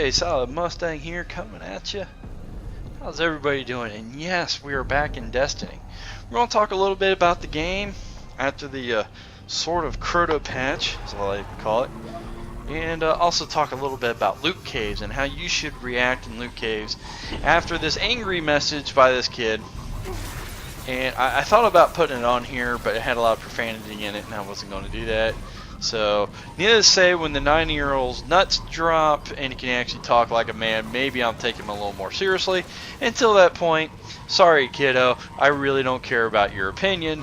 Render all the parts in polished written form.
Okay, Solid Mustang here coming at you. How's everybody doing? And yes, we are back in Desting. We're going to talk a little bit about the game after the sort of Croto patch, as I like to call it. And also talk a little bit about loot caves and how you should react in loot caves after this angry message by this kid. And I thought about putting it on here, but it had a lot of profanity in it, and I wasn't going to do that. So, needless to say, when the 9-year-old's nuts drop and he can actually talk like a man, maybe I'm taking him a little more seriously. Until that point, sorry kiddo, I really don't care about your opinion,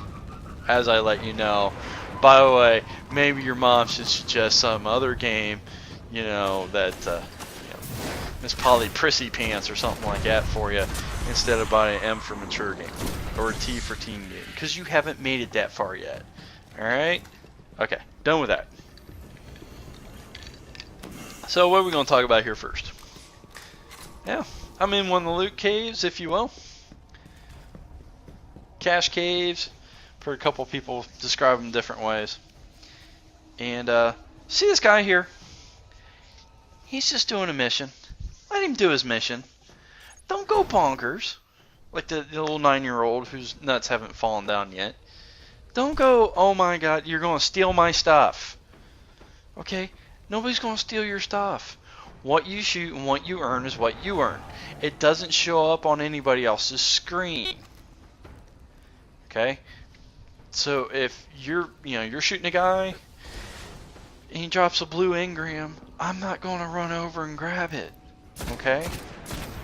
as I let you know. By the way, maybe your mom should suggest some other game, you know, that Miss Polly Prissy Pants or something like that for you, instead of buying an M for mature game, or a T for teen game, because you haven't made it that far yet. Alright? Okay, done with that. So what are we going to talk about here first? Yeah, I'm in one of the loot caves, if you will. Cache caves. For a couple people describe them different ways. And see this guy here? He's just doing a mission. Let him do his mission. Don't go bonkers. Like the little 9-year-old whose nuts haven't fallen down yet. Don't go, oh my god, you're going to steal my stuff. Okay? Nobody's going to steal your stuff. What you shoot and what you earn is what you earn. It doesn't show up on anybody else's screen. Okay? So if you're shooting a guy and he drops a blue engram, I'm not going to run over and grab it. Okay?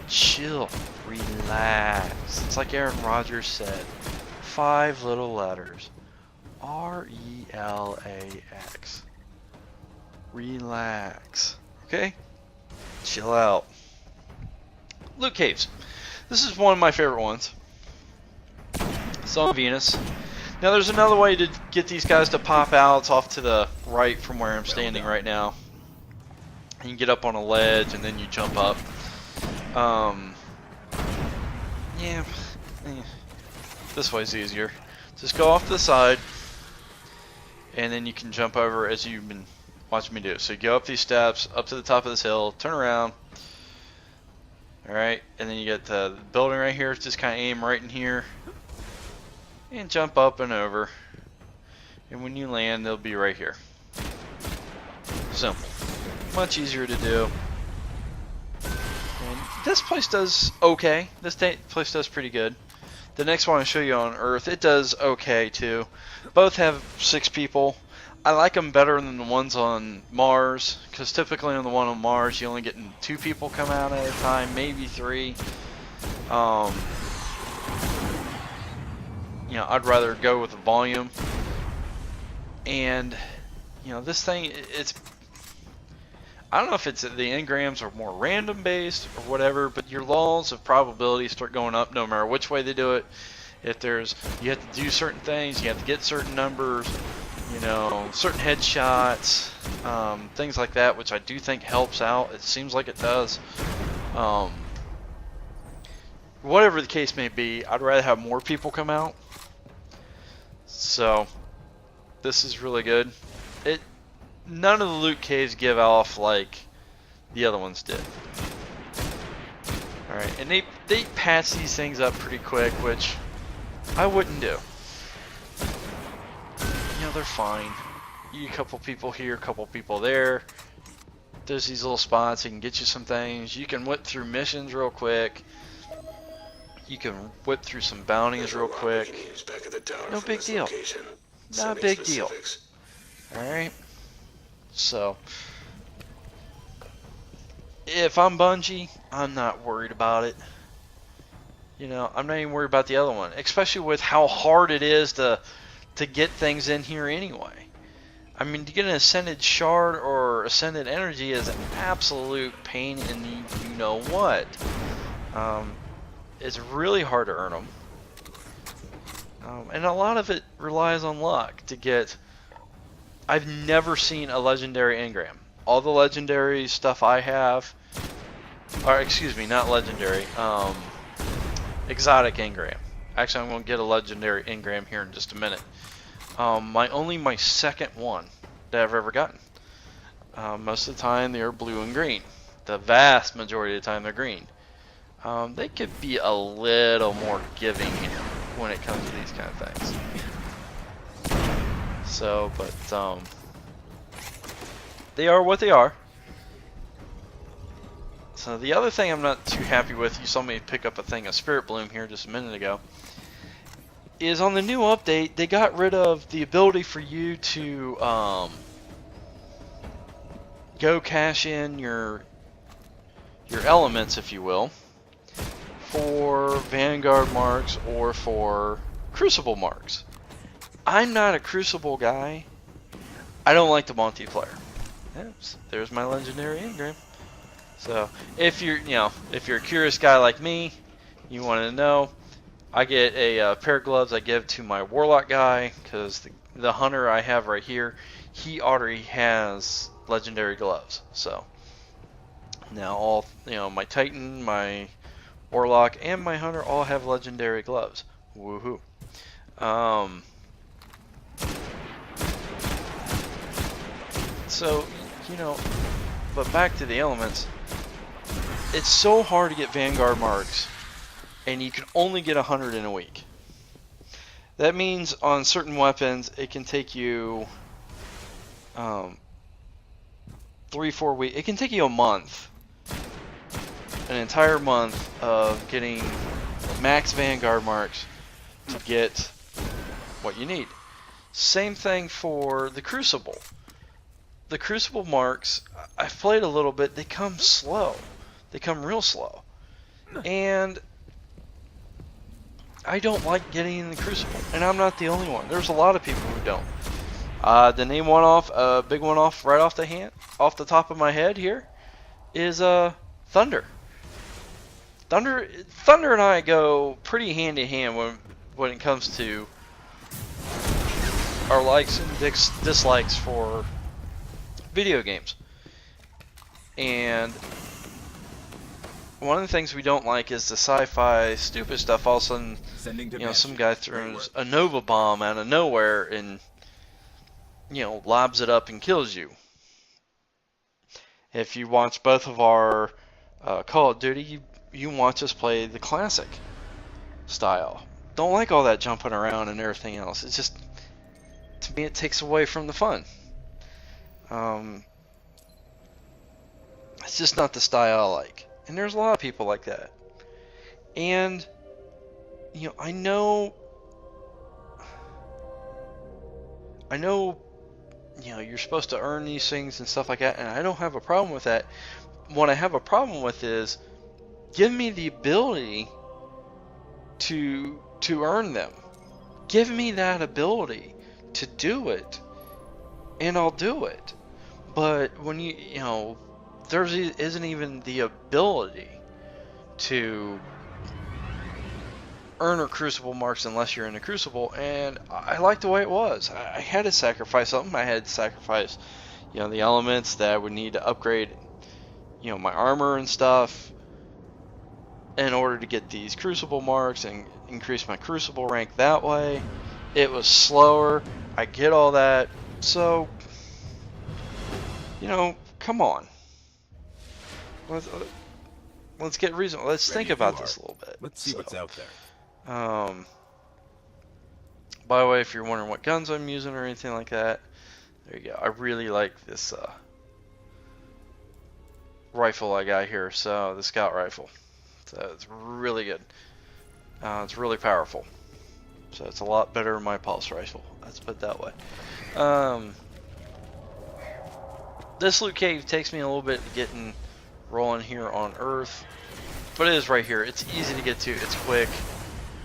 Chill. Relax. It's like Aaron Rodgers said. 5 little letters. R-E-L-A-X. Relax. Okay? Chill out. Loot caves. This is one of my favorite ones. It's on Venus. Now there's another way to get these guys to pop out. It's off to the right from where I'm standing right now. You can get up on a ledge and then you jump up. Yeah. This way's easier. Just go off to the side, and then you can jump over as you've been watching me do. So you go up these steps, up to the top of this hill, turn around. Alright, and then you get the building right here. Just kind of aim right in here, and jump up and over. And when you land, they'll be right here. Simple. Much easier to do. And this place does okay. This place does pretty good. The next one I'll show you on Earth, it does okay too. Both have 6 people. I like them better than the ones on Mars, because typically on the one on Mars you only get 2 people come out at a time, maybe 3. I'd rather go with the volume. And this thing, I don't know if it's the engrams are more random based or whatever, but your laws of probability start going up no matter which way they do it. If you have to do certain things, you have to get certain numbers, certain headshots, things like that, which I do think helps out. It seems like it does. Whatever the case may be, I'd rather have more people come out. So this is really good. None of the loot caves give off like the other ones did. Alright, and they patch these things up pretty quick, which I wouldn't do. They're fine. You get a couple people here, a couple people there. There's these little spots that can get you some things. You can whip through missions real quick. You can whip through some bounties real quick. No big deal. Not a big deal. Alright? So, if I'm Bungie, I'm not worried about it. I'm not even worried about the other one, especially with how hard it is to get things in here anyway. I mean, to get an Ascended Shard or Ascended Energy is an absolute pain in the you-know-what. It's really hard to earn them. And a lot of it relies on luck to get. I've never seen a legendary engram. All the legendary stuff I have, or excuse me, not legendary, exotic engram. Actually, I'm going to get a legendary engram here in just a minute. My second one that I've ever gotten. Most of the time they are blue and green. the vast majority of the time they're green. They could be a little more giving when it comes to these kind of things. So, but they are what they are. So the other thing I'm not too happy with, you saw me pick up a thing of Spirit Bloom here just a minute ago, is on the new update they got rid of the ability for you to go cash in your elements, if you will, for Vanguard marks or for Crucible marks. I'm not a Crucible guy. I don't like the multiplayer. Yes, there's my legendary engram. So if you're a curious guy like me, you want to know, I get a pair of gloves I give to my Warlock guy, because the hunter I have right here, he already has legendary gloves. So now all, my Titan, my Warlock, and my hunter all have legendary gloves. Woohoo. So, but back to the elements. It's so hard to get Vanguard marks, and you can only get 100 in a week. That means on certain weapons, it can take you 3-4 weeks. It can take you a month, an entire month of getting max Vanguard marks to get what you need. Same thing for the Crucible. The Crucible marks, I've played a little bit, they come slow. They come real slow. And I don't like getting in the Crucible. And I'm not the only one. There's a lot of people who don't. To name one off, a big one off right off the top of my head here, is Thunder. Thunder and I go pretty hand in hand when it comes to our likes and dislikes for video games. And one of the things we don't like is the sci-fi stupid stuff. All of a sudden, some guy throws a Nova bomb out of nowhere and lobs it up and kills you. If you watch both of our Call of Duty, you watch us play the classic style. Don't like all that jumping around and everything else. It's just, to me, it takes away from the fun. It's just not the style I like. And there's a lot of people like that. And, I know, you're supposed to earn these things and stuff like that, and I don't have a problem with that. What I have a problem with is, give me the ability to earn them. Give me that ability to do it, and I'll do it. But when there isn't even the ability to earn or Crucible marks unless you're in a Crucible, and I like the way it was. I had to sacrifice something. I had to sacrifice, the elements that I would need to upgrade, my armor and stuff, in order to get these Crucible marks and increase my Crucible rank that way. It was slower. I get all that. So, come on. Let's get reasonable. Let's think about this a little bit. Let's see what's out there. By the way, if you're wondering what guns I'm using or anything like that, there you go. I really like this rifle I got here, so the scout rifle. So it's really good. It's really powerful. So it's a lot better than my pulse rifle. Let's put it that way. This loot cave takes me a little bit getting rolling here on Earth, but it is right here. It's easy to get to. It's quick.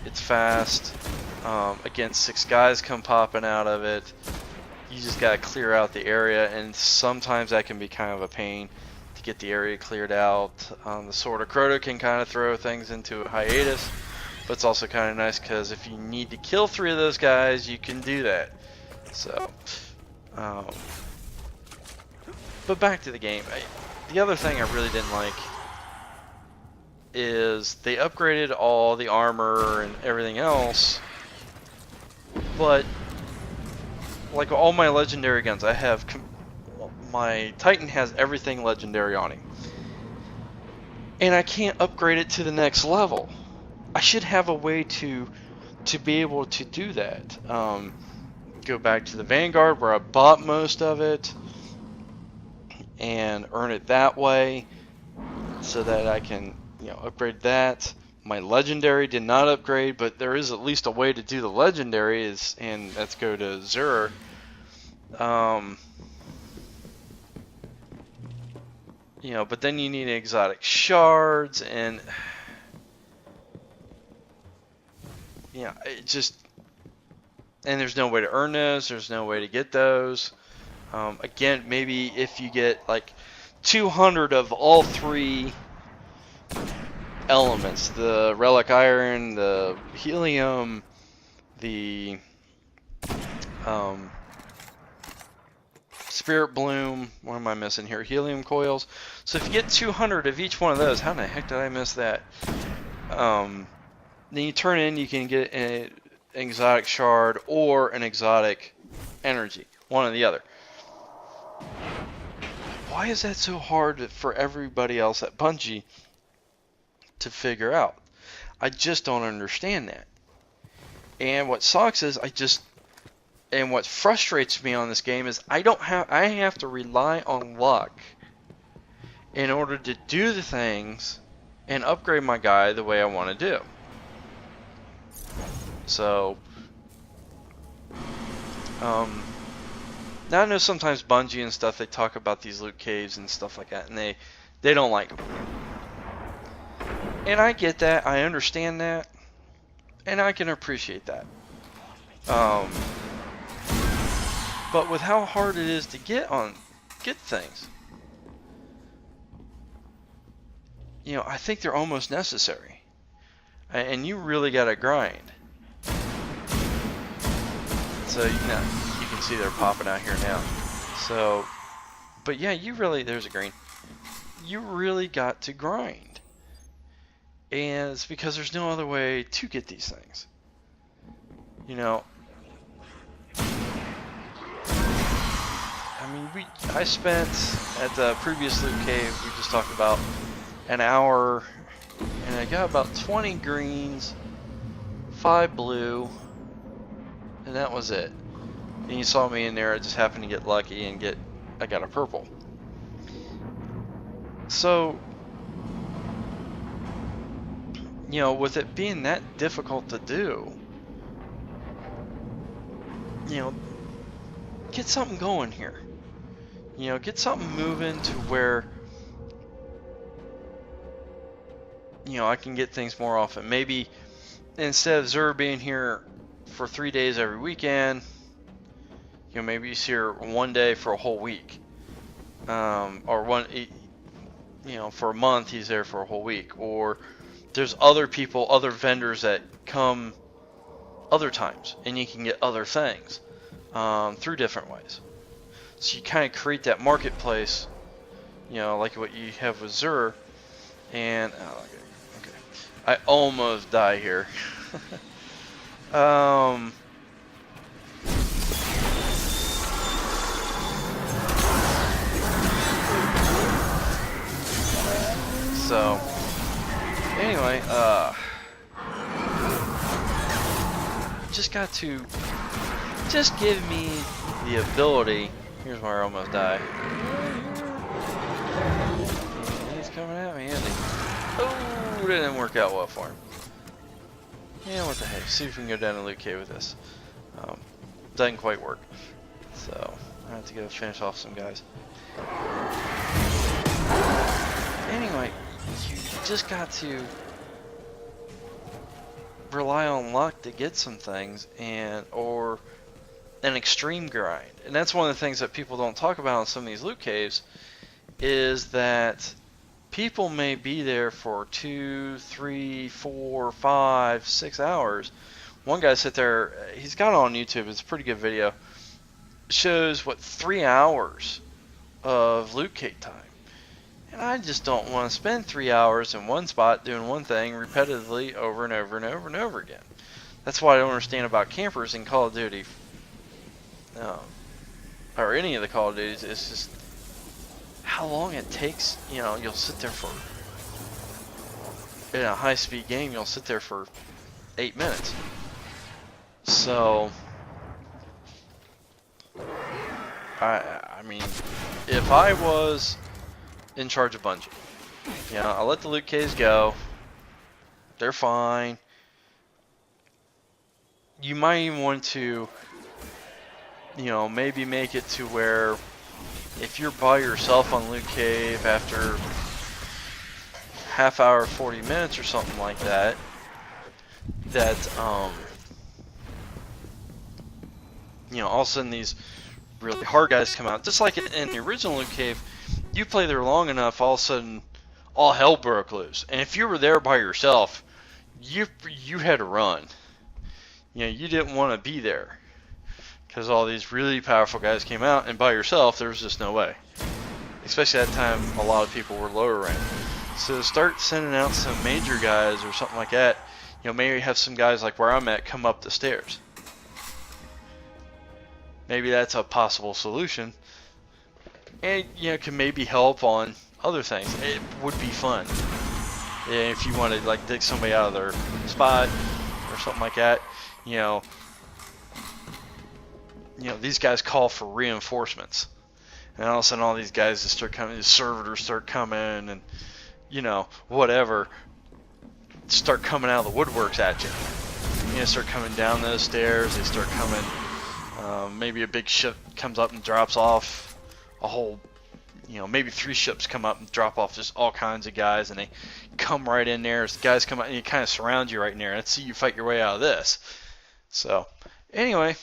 It's fast. Again, 6 guys come popping out of it. You just gotta clear out the area, and sometimes that can be kind of a pain to get the area cleared out. The Sword of Crota can kind of throw things into a hiatus, but it's also kind of nice because if you need to kill 3 of those guys, you can do that. So, but back to the game. The other thing I really didn't like is they upgraded all the armor and everything else, but like all my legendary guns, I have my Titan has everything legendary on him. and I can't upgrade it to the next level. I should have a way to be able to do that. Go back to the Vanguard where I bought most of it and earn it that way, so that I can, upgrade that. My legendary did not upgrade, but there is at least a way to do the legendary, and let's go to Zur. But then you need exotic shards, and it just, and there's no way to earn those. There's no way to get those. Again, maybe if you get like 200 of all three elements, the relic iron, the helium, the spirit bloom, what am I missing here? Helium coils. So if you get 200 of each one of those, how the heck did I miss that? Then you turn in, you can get an exotic shard or an exotic energy, one or the other. Why is that so hard for everybody else at Bungie to figure out? I just don't understand that. And what sucks is and what frustrates me on this game is I have to rely on luck in order to do the things and upgrade my guy the way I want to do. So, now I know sometimes Bungie and stuff, they talk about these loot caves and stuff like that, and they don't like them. And I get that, I understand that, and I can appreciate that. But with how hard it is to get things, I think they're almost necessary. And you really gotta grind. So you can see they're popping out here now. So, but yeah, there's a green. You really got to grind. And it's because there's no other way to get these things. I spent at the previous loot cave we just talked about an hour, and I got about 20 greens, 5 blue, and that was it. And you saw me in there, I just happened to get lucky and I got a purple. So, with it being that difficult to do, get something going here. Get something moving to where, I can get things more often. Maybe instead of Zur being here for 3 days every weekend, maybe he's here one day for a whole week. Or for a month he's there for a whole week. Or there's other people, other vendors that come other times, and you can get other things through different ways. So you kind of create that marketplace, like what you have with Zur. And okay, I almost die here. So anyway, just give me the ability. Here's where I almost die. He's coming at me, isn't he? Oh, that didn't work out well for him. Yeah, what the heck? See if we can go down to loot cave with this. Doesn't quite work. So, I have to go finish off some guys. Anyway, you just got to rely on luck to get some things, or an extreme grind. And that's one of the things that people don't talk about in some of these loot caves, is that people may be there for 2, 3, 4, 5, 6 hours. One guy sit there, he's got it on YouTube, it's a pretty good video, shows 3 hours of loot cave time. And I just don't want to spend 3 hours in one spot doing one thing repetitively over and over and over and over again. That's what I don't understand about campers in Call of Duty, or any of the Call of Duties. It's just how long it takes. You'll sit there for in a high-speed game, you'll sit there for 8 minutes. So, I mean, if I was in charge of Bungie, you know, I let the loot caves go. They're fine. You might even want to, you know, maybe make it to where if you're by yourself on loot cave after half hour, 40 minutes or something like that, that, you know, all of a sudden these really hard guys come out. Just like in the original loot cave, you play there long enough, all of a sudden all hell broke loose. And if you were there by yourself, you had to run. You know, you didn't want to be there because all these really powerful guys came out, and by yourself, there was just no way. Especially at that time, a lot of people were lower rank. So start sending out some major guys or something like that. You know, maybe have some guys like where I'm at come up the stairs. Maybe that's a possible solution. And, you know, can maybe help on other things. It would be fun. If you want to, like, dig somebody out of their spot or something like that, you know, these guys call for reinforcements. And all of a sudden all these guys just start coming, the servitors start coming, and, you know, whatever, start coming out of the woodworks at you. You know, start coming down those stairs, they start coming, maybe a big ship comes up and drops off a whole, you know, maybe 3 ships come up and drop off just all kinds of guys, and they come right in there. As the guys come out and you kind of surround you right in there. Let's see you fight your way out of this. So, anyway,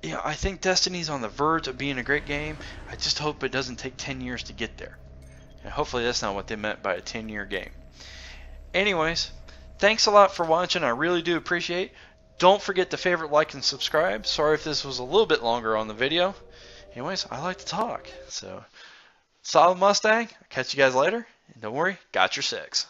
yeah, I think Destiny's on the verge of being a great game. I just hope it doesn't take 10 years to get there. And hopefully that's not what they meant by a 10-year game. Anyways, thanks a lot for watching. I really do appreciate it. Don't forget to favorite, like, and subscribe. Sorry if this was a little bit longer on the video. Anyways, I like to talk. So, solid Mustang. I'll catch you guys later. And don't worry, got your 6.